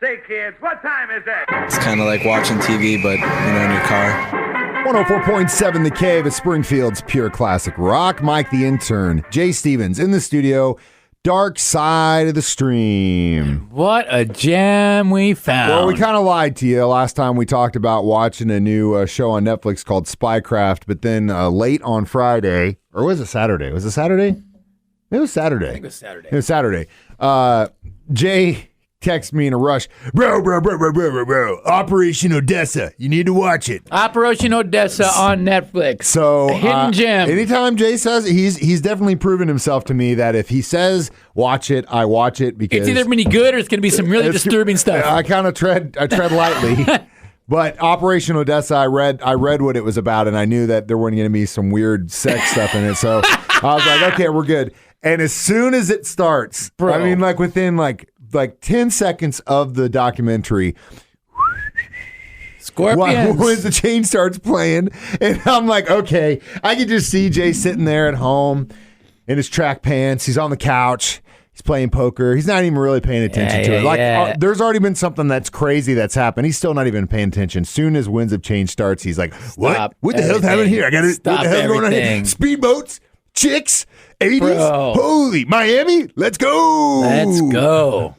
Say, kids, what time is it? It's kind of like watching TV, but, in your car. 104.7 The Cave is Springfield's pure classic rock. Mike the Intern, Jay Stevens in the studio. Dark Side of the Stream. What a gem we found. Well, we kind of lied to you last time we talked about watching a new show on Netflix called Spycraft, but then late on Friday, or was it Saturday? Was it Saturday? It was Saturday. I think it was Saturday. It was Saturday. Jay texted me in a rush. Bro. Operation Odessa. You need to watch it. Operation Odessa on Netflix. So a hidden gem. Anytime Jay says it, he's definitely proven himself to me that if he says watch it, I watch it because it's either going to be good or it's going to be some really disturbing stuff. I kind of tread lightly. But Operation Odessa, I read what it was about, and I knew that there wasn't going to be some weird sex stuff in it. So I was like, okay, we're good. And as soon as it starts, Bro. I mean, like within like 10 seconds of the documentary, Scorpions. when the chain starts playing, and I'm like, okay, I can just see Jay sitting there at home in his track pants. He's on the couch. He's playing poker. He's not even really paying attention to it. Like, there's already been something that's crazy that's happened. He's still not even paying attention. Soon as Winds of Change starts, he's like, what? Stop What the hell's happening here? I got to. What the hell's going on here? Speedboats, chicks, 80s. Bro. Holy Miami, let's go. Let's go.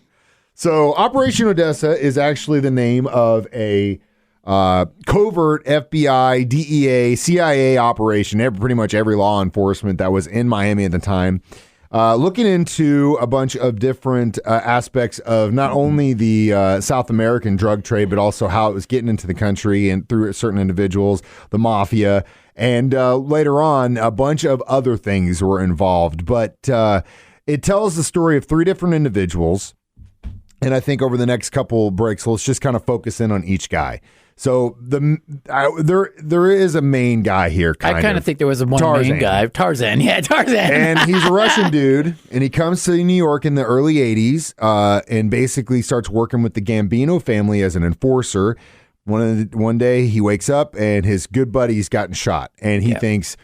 So Operation Odessa is actually the name of a covert FBI, DEA, CIA operation, pretty much every law enforcement that was in Miami at the time, looking into a bunch of different aspects of not only the South American drug trade, but also how it was getting into the country and through certain individuals, the mafia, and later on, a bunch of other things were involved. But it tells the story of three different individuals. And I think over the next couple breaks, let's just kind of focus in on each guy. So there is a main guy here. I kind of think there was a main guy. Tarzan. Yeah, Tarzan. And he's a Russian dude, and he comes to New York in the early 80s and basically starts working with the Gambino family as an enforcer. One day he wakes up, and his good buddy's gotten shot. And he thinks,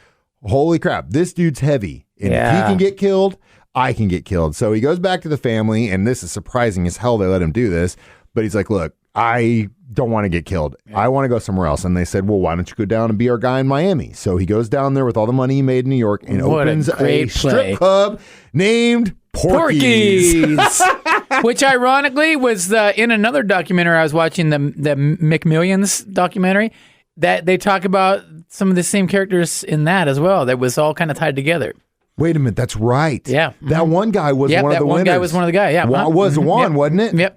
holy crap, this dude's heavy. And if he can get killed, I can get killed. So he goes back to the family, and this is surprising as hell they let him do this. But he's like, look, I don't want to get killed. I want to go somewhere else. And they said, well, why don't you go down and be our guy in Miami? So he goes down there with all the money he made in New York and opens a strip club named Porky's. Which ironically was in another documentary I was watching, the McMillions documentary, that they talk about some of the same characters in that as well. That was all kind of tied together. Wait a minute, that's right. Yeah. That one guy was one of the winners. That one guy was one of the guys, yeah. Wasn't it? Yep.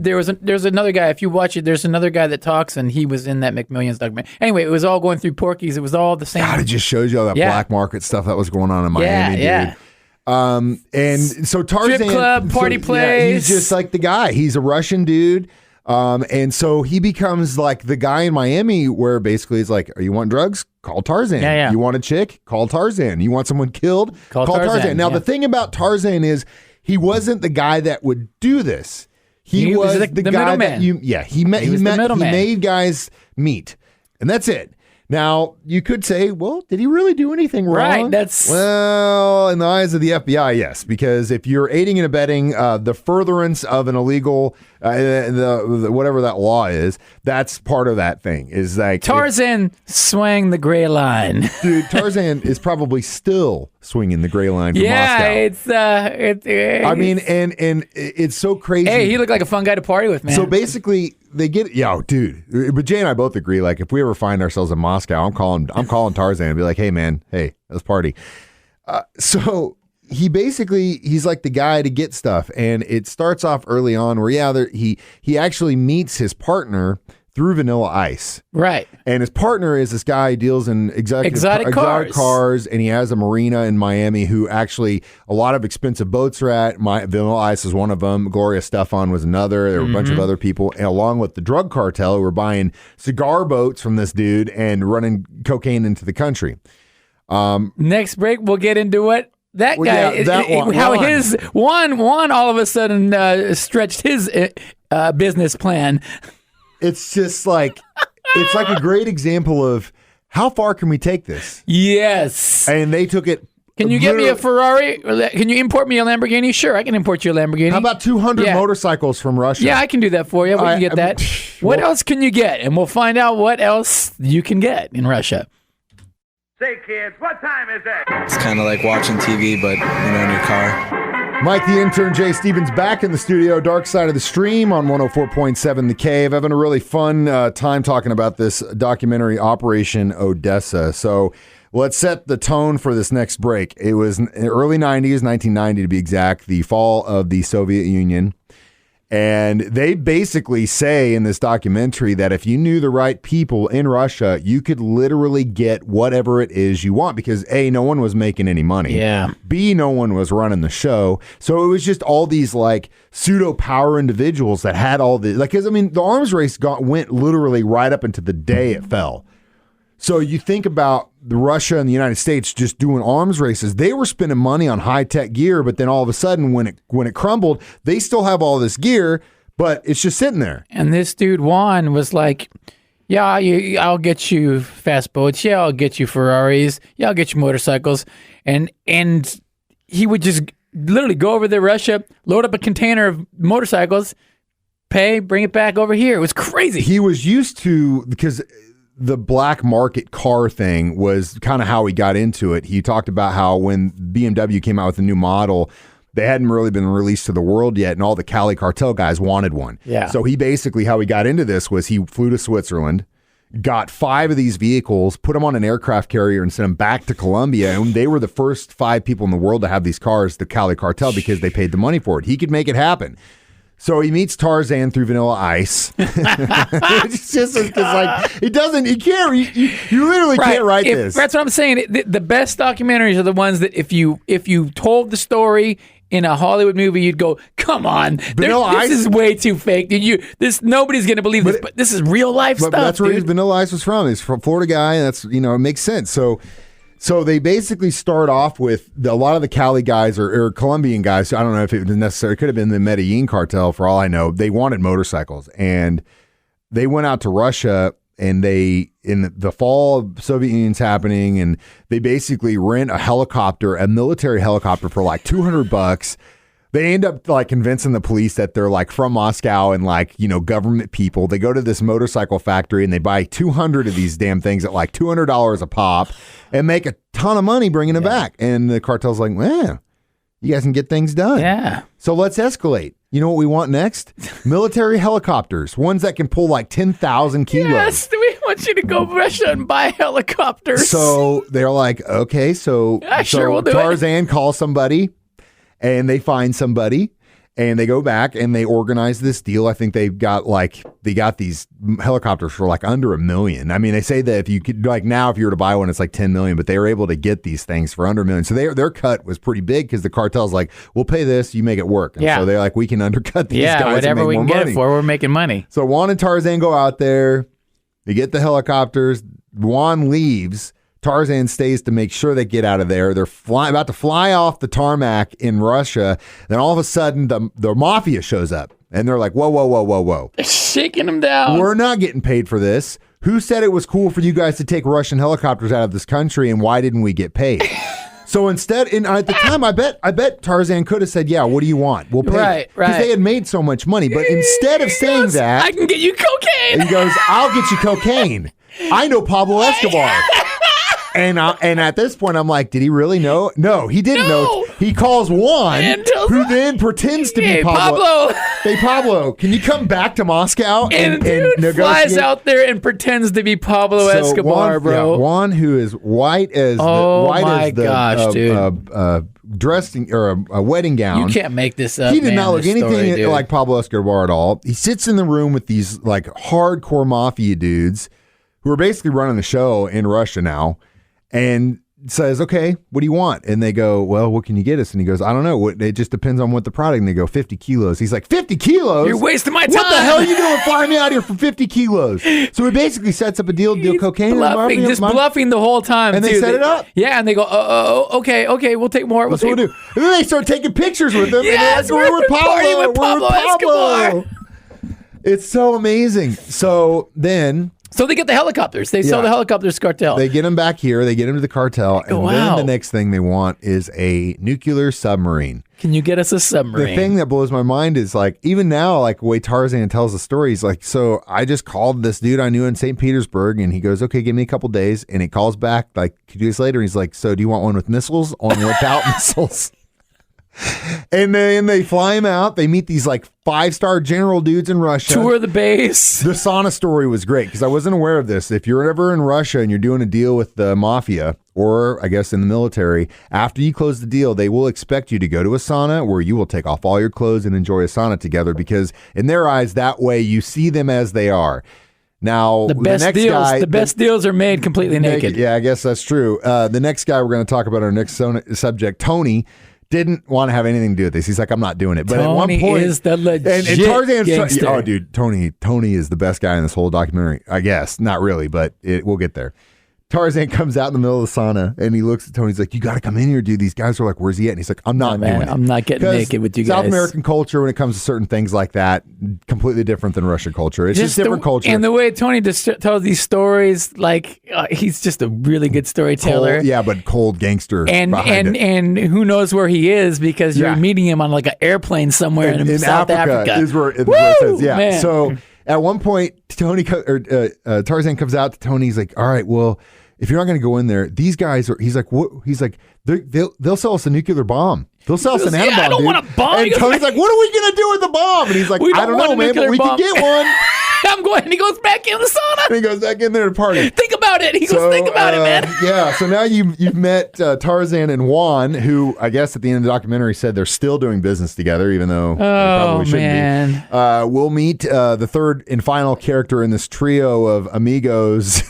There's another guy. If you watch it, there's another guy that talks, and he was in that McMillions documentary. Anyway, it was all going through Porky's. It was all the same. God, it just shows you all that black market stuff that was going on in Miami, dude. And so Tarzan, strip club, party place. He's just like the guy. He's a Russian dude. And so he becomes like the guy in Miami where basically it's like, you want drugs? Call Tarzan. Yeah. You want a chick? Call Tarzan. You want someone killed? Call Tarzan. Now, the thing about Tarzan is he wasn't the guy that would do this. He was the guy that he made guys meet. And that's it. Now, you could say, well, did he really do anything wrong? Right, well, in the eyes of the FBI, yes, because if you're aiding and abetting the furtherance of an illegal, whatever that law is, that's part of that thing. Is like Tarzan swang the gray line. Dude, Tarzan is probably still swinging the gray line from Moscow. I mean, and it's so crazy. Hey, he looked like a fun guy to party with, man. So basically, they get dude. But Jay and I both agree. Like, if we ever find ourselves in Moscow, I'm calling Tarzan and be like, hey man, let's party. So he's like the guy to get stuff, and it starts off early on where he actually meets his partner through Vanilla Ice. Right. And his partner is this guy who deals in exotic cars, and he has a marina in Miami who actually a lot of expensive boats are at. Vanilla Ice is one of them. Gloria Estefan was another. There were a bunch of other people, and along with the drug cartel who were buying cigar boats from this dude and running cocaine into the country. Next break, we'll get into what that guy, how his one all of a sudden stretched his business plan. It's just like, it's like a great example of how far can we take this? Yes. And they took it Can you get me a Ferrari? Can you import me a Lamborghini? Sure, I can import you a Lamborghini. How about 200 Yeah. motorcycles from Russia? Yeah, I can do that for you. We can get that. What else can you get? And we'll find out what else you can get in Russia. Say, kids, what time is it? It's kind of like watching TV, but in your car. Mike, the intern, Jay Stevens, back in the studio, Dark Side of the Stream on 104.7 The Cave. Having a really fun time talking about this documentary, Operation Odessa. So let's set the tone for this next break. It was in the early 90s, 1990 to be exact, the fall of the Soviet Union. And they basically say in this documentary that if you knew the right people in Russia, you could literally get whatever it is you want because A, no one was making any money. Yeah. B, no one was running the show. So it was just all these like pseudo power individuals that had all the, like, because I mean, the arms race went literally right up into the day it fell. So you think about the Russia and the United States just doing arms races. They were spending money on high-tech gear, but then all of a sudden when it crumbled, they still have all this gear, but it's just sitting there. And this dude, Juan, was like, yeah, I'll get you fast boats. Yeah, I'll get you Ferraris. Yeah, I'll get you motorcycles. And he would just literally go over to Russia, load up a container of motorcycles, pay, bring it back over here. It was crazy. He was used to, because the black market car thing was kind of how he got into it. He talked about how when BMW came out with a new model, they hadn't really been released to the world yet, and all the Cali cartel guys wanted one. Yeah. So he basically, how he got into this was he flew to Switzerland, got 5 of these vehicles, put them on an aircraft carrier, and sent them back to Colombia. And they were the first 5 people in the world to have these cars, the Cali cartel, because they paid the money for it. He could make it happen. So he meets Tarzan through Vanilla Ice. It's just because, like, it doesn't, you can't, you literally can't write this. That's what I'm saying. The best documentaries are the ones that if you told the story in a Hollywood movie, you'd go, come on, this is way too fake. Nobody's going to believe this, but this is real life stuff. But that's where Vanilla Ice was from. He's from Florida guy, and that's, it makes sense. So they basically start off with a lot of the Cali guys or Colombian guys. So I don't know if it was necessary. It could have been the Medellin cartel for all I know. They wanted motorcycles, and they went out to Russia, and in the fall of Soviet Union's happening, and they basically rent a military helicopter for like $200. They end up like convincing the police that they're like from Moscow and like, government people. They go to this motorcycle factory and they buy 200 of these damn things at like $200 a pop and make a ton of money bringing them back. And the cartel's like, well, you guys can get things done. Yeah. So let's escalate. You know what we want next? Military helicopters, ones that can pull like 10,000 kilos. Yes, we want you to go to Russia and buy helicopters. So they're like, okay, so we'll do Tarzan calls somebody. And they find somebody, and they go back and they organize this deal. I think they got these helicopters for like under $1 million. I mean, they say that if you could, like now, if you were to buy one, it's like 10 million, but they were able to get these things for under $1 million. So their cut was pretty big because the cartel's like, we'll pay this, you make it work. And so they're like, we can undercut these guys. Yeah, whatever and make we can more get money. it for, we're making money. So Juan and Tarzan go out there. They get the helicopters. Juan leaves. Tarzan stays to make sure they get out of there. They're about to fly off the tarmac in Russia. Then all of a sudden, the mafia shows up. And they're like, whoa. They're shaking them down. We're not getting paid for this. Who said it was cool for you guys to take Russian helicopters out of this country, and why didn't we get paid? So instead, at the time, I bet Tarzan could have said, yeah, what do you want? We'll pay. Right. Because they had made so much money. But instead of saying that, I can get you cocaine. He goes, I'll get you cocaine. I know Pablo Escobar. And at this point, I'm like, did he really know? No, he didn't know. He calls Juan, who then pretends to be Pablo. Hey, Pablo, can you come back to Moscow and negotiate? Flies out there and pretends to be Pablo Escobar, Juan, bro. Yeah, Juan, who is white as dressing or a wedding gown. You can't make this up. He did not look anything story, like Pablo Escobar at all. He sits in the room with these like hardcore mafia dudes who are basically running the show in Russia now. And says, okay, what do you want? And they go, well, what can you get us? And he goes, I don't know. It just depends on what the product. And they go, 50 kilos. He's like, 50 kilos? You're wasting my time. What the hell are you doing flying me out here for 50 kilos? So he basically sets up a deal to deal cocaine. Bluffing the whole time. And they set it up. Yeah, and they go, okay, we'll take more. That's what we'll do. And then they start taking pictures with him. Yes, we're with Pablo. Escobar. It's so amazing. So then So they get the helicopters. They sell the helicopters cartel. They get them back here. They get them to the cartel. And wow. then the next thing they want is a nuclear submarine. Can you get us a submarine? The thing that blows my mind is like, even now, like the way Tarzan tells the story, he's like, so I just called this dude I knew in St. Petersburg and he goes, okay, give me a couple days. And he calls back like 2 days later. He's like, so do you want one with missiles or one without missiles? And then they fly him out. They meet these like 5-star general dudes in Russia. Tour the base. The sauna story was great because I wasn't aware of this. If you're ever in Russia and you're doing a deal with the mafia or I guess in the military, after you close the deal, they will expect you to go to a sauna where you will take off all your clothes and enjoy a sauna together because in their eyes, that way you see them as they are. Now, the best deals are made completely naked. Yeah, I guess that's true. The next guy we're going to talk about, our next subject, Tony, didn't want to have anything to do with this. He's like, I'm not doing it. But Tony at one point, is the legit and Tarzan's gangster. Oh, dude, Tony is the best guy in this whole documentary. I guess not really, but we'll get there. Tarzan comes out in the middle of the sauna and he looks at Tony. He's like, you got to come in here, dude. These guys are like, where's he at? And he's like, I'm not doing it. I'm not getting naked with you guys. South American culture, when it comes to certain things like that, completely different than Russian culture. It's just different culture. And the way Tony tells these stories, like he's just a really good storyteller. But cold gangster. And who knows where he is because you're meeting him on like an airplane somewhere in South Africa. Is where it says. Yeah. Man. So at one point, Tarzan comes out to Tony. He's like, all right, well, if you're not going to go in there, these guys are. He's like, what? He's like, they'll sell us a nuclear bomb. They'll sell us an atom bomb. I don't want a bomb. And Tony's like, what are we going to do with the bomb? And he's like, I don't know, man, but we can get one. I'm going. And he goes back in the sauna. And he goes back in there to party. Think about it. He goes, think about it, man. Yeah. So now you've met Tarzan and Juan, who I guess at the end of the documentary said they're still doing business together, even though they probably shouldn't be. We'll meet the third and final character in this trio of amigos.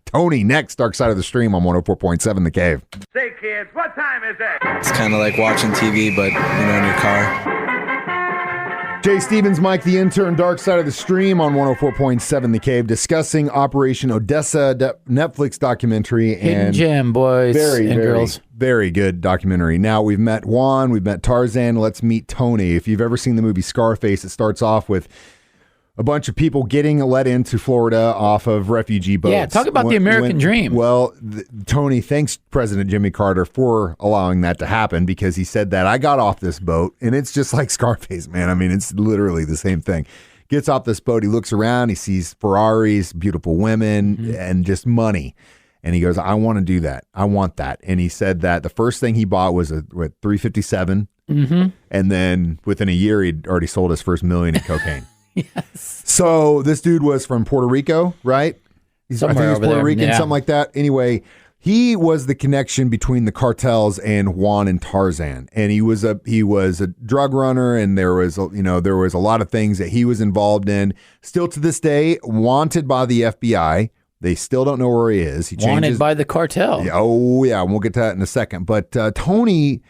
Tony next, Dark Side of the Stream on 104.7 The Cave. Say, kids, what time is it? It's kind of like watching TV, but, in your car. Jay Stevens, Mike the Intern, Dark Side of the Stream on 104.7 The Cave, discussing Operation Odessa, Netflix documentary. Hidden gem, boys and girls. Very good documentary. Now, we've met Juan, we've met Tarzan, let's meet Tony. If you've ever seen the movie Scarface, it starts off with a bunch of people getting let into Florida off of refugee boats. Yeah, talk about the American dream. Well, Tony thanks President Jimmy Carter for allowing that to happen because he said that I got off this boat, and it's just like Scarface, man. I mean, it's literally the same thing. Gets off this boat, he looks around, he sees Ferraris, beautiful women, and just money. And he goes, I want to do that. I want that. And he said that the first thing he bought was a 357, and then within a year, he'd already sold his first $1 million in cocaine. Yes. So this dude was from Puerto Rico, right? I think he was Puerto Rican, something like that. Anyway, he was the connection between the cartels and Juan and Tarzan, and he was a drug runner, and there was a lot of things that he was involved in. Still to this day, wanted by the FBI. They still don't know where he is. Wanted by the cartel. Yeah, and we'll get to that in a second. But Tony,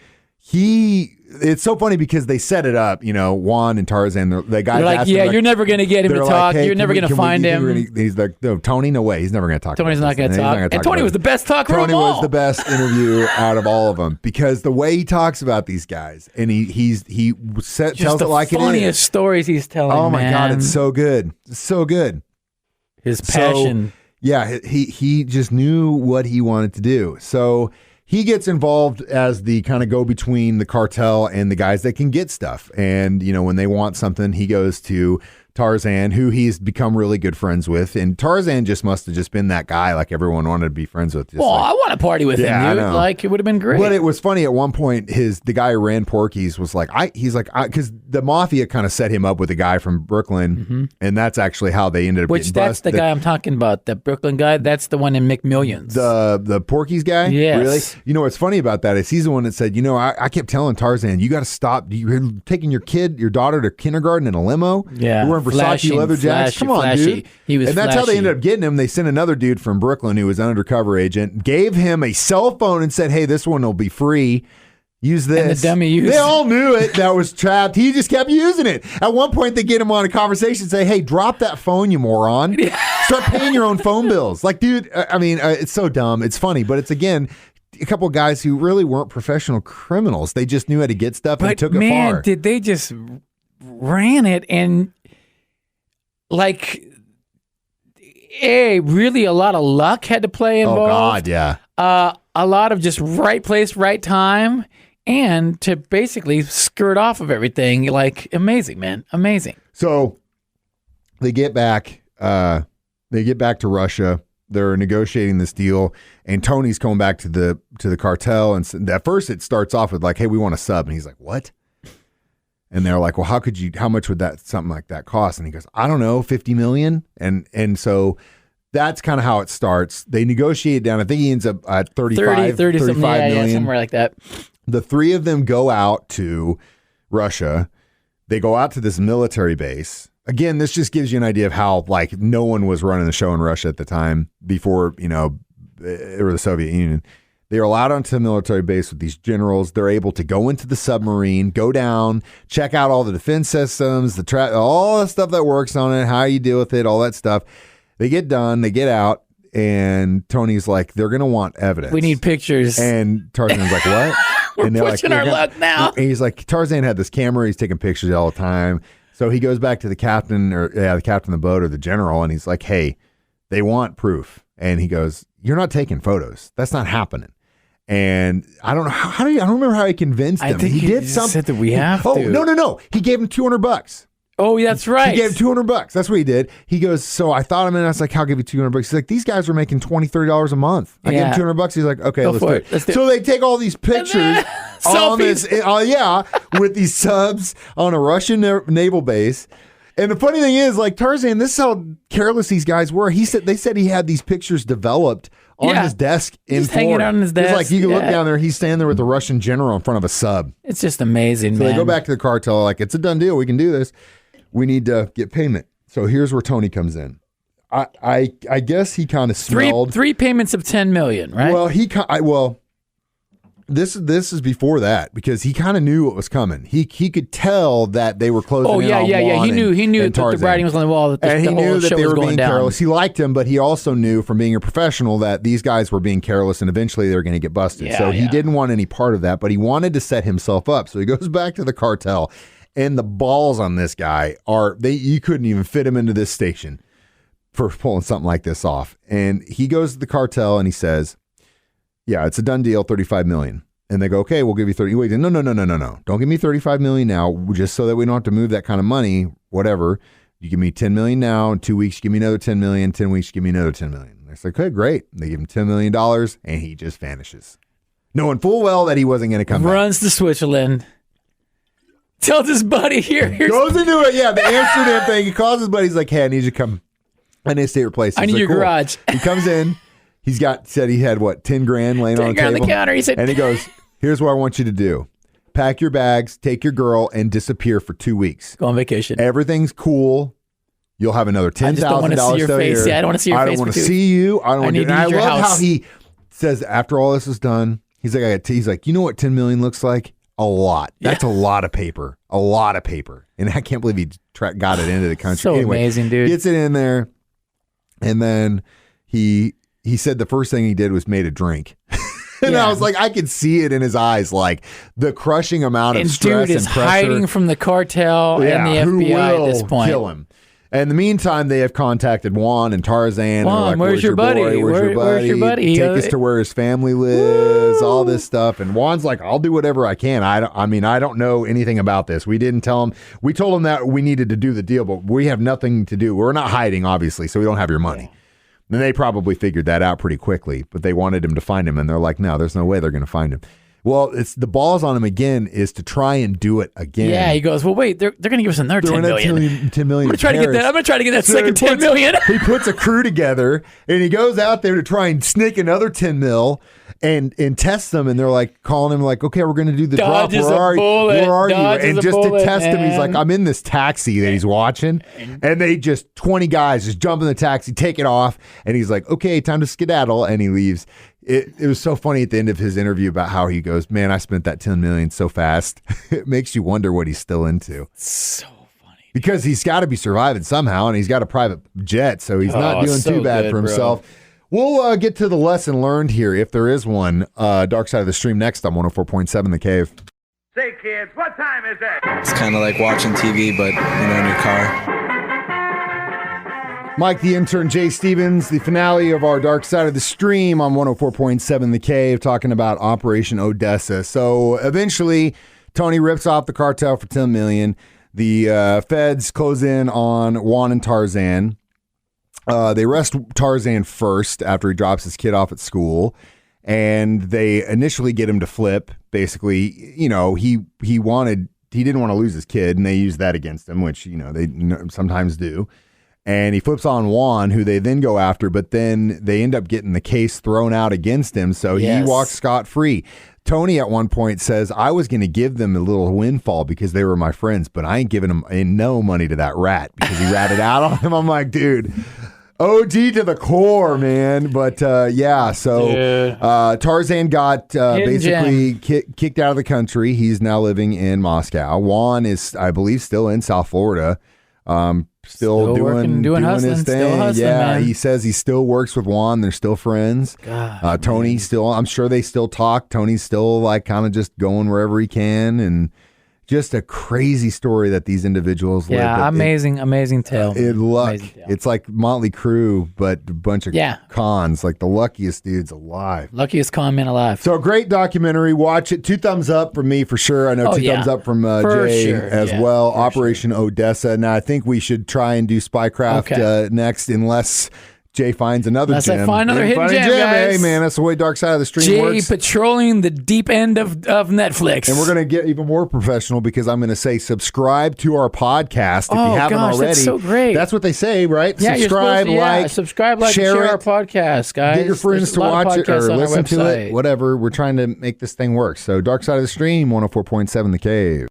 it's so funny because they set it up, Juan and Tarzan, the guys. They're like, you're never going to get him to talk. Hey, you're never going to find him. He's like, no, Tony, no way. He's never going to talk. Tony's not going to talk. And Tony was the best talker of all. Tony was the best interview out of all of them because the way he talks about these guys, and he tells it like it is. The funniest stories he's telling. Oh my God, it's so good. It's so good. His passion. Yeah, he just knew what he wanted to do. So he gets involved as the kind of go-between the cartel and the guys that can get stuff. And, when they want something, he goes to Tarzan, who he's become really good friends with. And Tarzan just must have just been that guy like everyone wanted to be friends with. I want to party with him, dude. Like, it would have been great. But it was funny at one point, the guy who ran Porky's was like, because the mafia kind of set him up with a guy from Brooklyn, and that's actually how they ended up getting that's busted. The guy I'm talking about, the Brooklyn guy. That's the one in McMillions. The Porky's guy? Yes. Really? You know what's funny about that is he's the one that said, I kept telling Tarzan, you got to stop. You're taking your daughter to kindergarten in a limo? Yeah. You're wearing Versace leather jackets. Come on, dude. He was and that's how they ended up getting him. They sent another dude from Brooklyn who was an undercover agent, gave him a cell phone and said, hey, this one will be free. Use this. And the dummy used They all knew it. That was trapped. He just kept using it. At one point, they get him on a conversation and say, hey, drop that phone, you moron. Start paying your own phone bills. Like, dude, it's so dumb. It's funny, but it's, again, a couple of guys who really weren't professional criminals. They just knew how to get stuff and took it far. Man, did they just ran it and... Like, really a lot of luck had to play involved. Oh God, yeah. A lot of just right place, right time, and to basically skirt off of everything. Like, amazing, man, amazing. So they get back. They get back to Russia. They're negotiating this deal, and Tony's coming back to the cartel. And at first, it starts off with like, "Hey, we want a sub," and he's like, "What?" And they're like, "Well, how much would something like that cost?" And he goes, "I don't know, $50 million." And so that's kind of how it starts. They negotiate down. I think he ends up at 35 something, million. yeah, somewhere like that. The three of them go out to Russia. They go out to this military base. Again, this just gives you an idea of how like no one was running the show in Russia at the time before, or the Soviet Union. They are allowed onto the military base with these generals. They're able to go into the submarine, go down, check out all the defense systems, all the stuff that works on it, how you deal with it, all that stuff. They get done, they get out, and Tony's like, they're going to want evidence. We need pictures. And Tarzan's like, what? We're and they're pushing our luck now. And he's like, Tarzan had this camera. He's taking pictures all the time. So he goes back to the captain of the boat or the general, and he's like, hey, they want proof. And he goes, you're not taking photos. That's not happening. And I don't know I don't remember how he convinced them. I think he did something. Said that we have to. Oh, no. He gave him $200. Oh, that's right. He gave him $200. That's what he did. He goes, so I thought a minute. I was like, I'll give you $200. He's like, these guys are making $20, $30 a month. I gave him $200. He's like, okay, let's do it. So they take all these pictures on this, with these subs on a Russian naval base. And the funny thing is, like Tarzan, this is how careless these guys were. They said he had these pictures developed on his desk in just hanging Florida. on his desk. It's like you can look down there. He's standing there with the Russian general in front of a sub. It's just amazing, so man. they go back to the cartel like, it's a done deal. We can do this. We need to get payment. So here's where Tony comes in. I guess he kind of smelled three payments of $10 million, right? Well, this is before that because he kind of knew what was coming. He could tell that they were closing. Oh yeah. He knew that the writing was on the wall. That he knew that they were being down. careless. He liked him, but he also knew from being a professional that these guys were being careless and eventually they were going to get busted. So he didn't want any part of that, but he wanted to set himself up. So he goes back to the cartel, and the balls on this guy you couldn't even fit him into this station for pulling something like this off. And he goes to the cartel and he says, yeah, it's a done deal, $35 million. And they go, okay, we'll give you 30. Wait, no. Don't give me $35 million now, just so that we don't have to move that kind of money, whatever. You give me $10 million now. In 2 weeks, give me another $10 million. 10 weeks, give me another $10 million. And I said, okay, great. They give him $10 million and he just vanishes. Knowing full well that he wasn't going to come back. Runs to Switzerland. Tells his buddy here. Goes into it. Yeah, the Amsterdam thing. He calls his buddy. He's like, hey, I need you to come. I need to stay replaced. I need your garage. He comes in. Said he had what, 10 grand laying on the table. On the counter. He said, and he goes, here's what I want you to do. Pack your bags, take your girl, and disappear for 2 weeks. Go on vacation. Everything's cool. You'll have another $10,000 I just don't want to see your face. Yeah, I don't want to see your face. I don't want to see you. I don't want to. And I love how he says after all this is done, he's like, you know what $10 million looks like? A lot. That's a lot of paper. A lot of paper. And I can't believe he got it into the country. So anyway, amazing, dude. Gets it in there, and then he said the first thing he did was made a drink. And I was like, I could see it in his eyes, like the crushing amount of stress dude and is pressure. Hiding from the cartel and the FBI at this point. Kill him. In the meantime, they have contacted Juan and Tarzan. Juan, like, where's your buddy? Boy? Where's your buddy? Take us to where his family lives. All this stuff. And Juan's like, I'll do whatever I can. I don't know anything about this. We didn't tell him. We told him that we needed to do the deal, but we have nothing to do. We're not hiding, obviously, so we don't have your money. And they probably figured that out pretty quickly, but they wanted him to find him, and they're like, no, there's no way they're going to find him. Well, it's the balls on him again is to try and do it again. Yeah, he goes, well, wait, they're going to give us another $10 million. $10 million. I'm going to try to get that second $10 million. He puts a crew together, and he goes out there to try and sneak another $10 million and test them, and they're like calling him like, okay, we're going to do the drop. Where are you? And just to test him, he's like, I'm in this taxi that he's watching, and they just 20 guys just jump in the taxi, take it off, and he's like, okay, time to skedaddle, and he leaves. It was so funny at the end of his interview about how he goes, man, I spent that $10 million so fast. It makes you wonder what he's still into. So funny. Because he's got to be surviving somehow, and he's got a private jet, so he's not doing too bad for himself. Bro. We'll get to the lesson learned here, if there is one. Dark Side of the Stream next on 104.7 The Cave. Say, kids, what time is it? It's kind of like watching TV, but, in your car. Mike, the intern, Jay Stevens, the finale of our Dark Side of the Stream on 104.7 The Cave, talking about Operation Odessa. So eventually, Tony rips off the cartel for $10 million. The feds close in on Juan and Tarzan. They arrest Tarzan first after he drops his kid off at school. And they initially get him to flip. Basically, he didn't want to lose his kid, and they use that against him, which, they sometimes do. And he flips on Juan, who they then go after, but then they end up getting the case thrown out against him, so he walks scot-free. Tony at one point says, I was going to give them a little windfall because they were my friends, but I ain't giving them no money to that rat because he ratted out on him. I'm like, dude, OD to the core, man. But Tarzan got basically kicked out of the country. He's now living in Moscow. Juan is, I believe, still in South Florida. Still doing his thing. Man. He says he still works with Juan. They're still friends. Tony still, I'm sure they still talk. Tony's still kind of just going wherever he can, and just a crazy story that these individuals live. Yeah, amazing tale. It's like Motley Crue, but a bunch of cons, like the luckiest dudes alive. Luckiest con man alive. So great documentary. Watch it. 2 thumbs up from me for sure. I know 2 thumbs up from Jay as well. Operation Odessa. Now I think we should try and do Spycraft next, unless Jay finds another gem. I find another hidden gem, guys. Hey, man, that's the way Dark Side of the Stream works. Jay patrolling the deep end of Netflix. And we're going to get even more professional because I'm going to say subscribe to our podcast if you haven't already. That's so great. That's what they say, right? Yeah, subscribe, subscribe, share our podcast, guys. Get your friends to watch it or listen to it. Whatever. We're trying to make this thing work. So Dark Side of the Stream, 104.7 The Cave.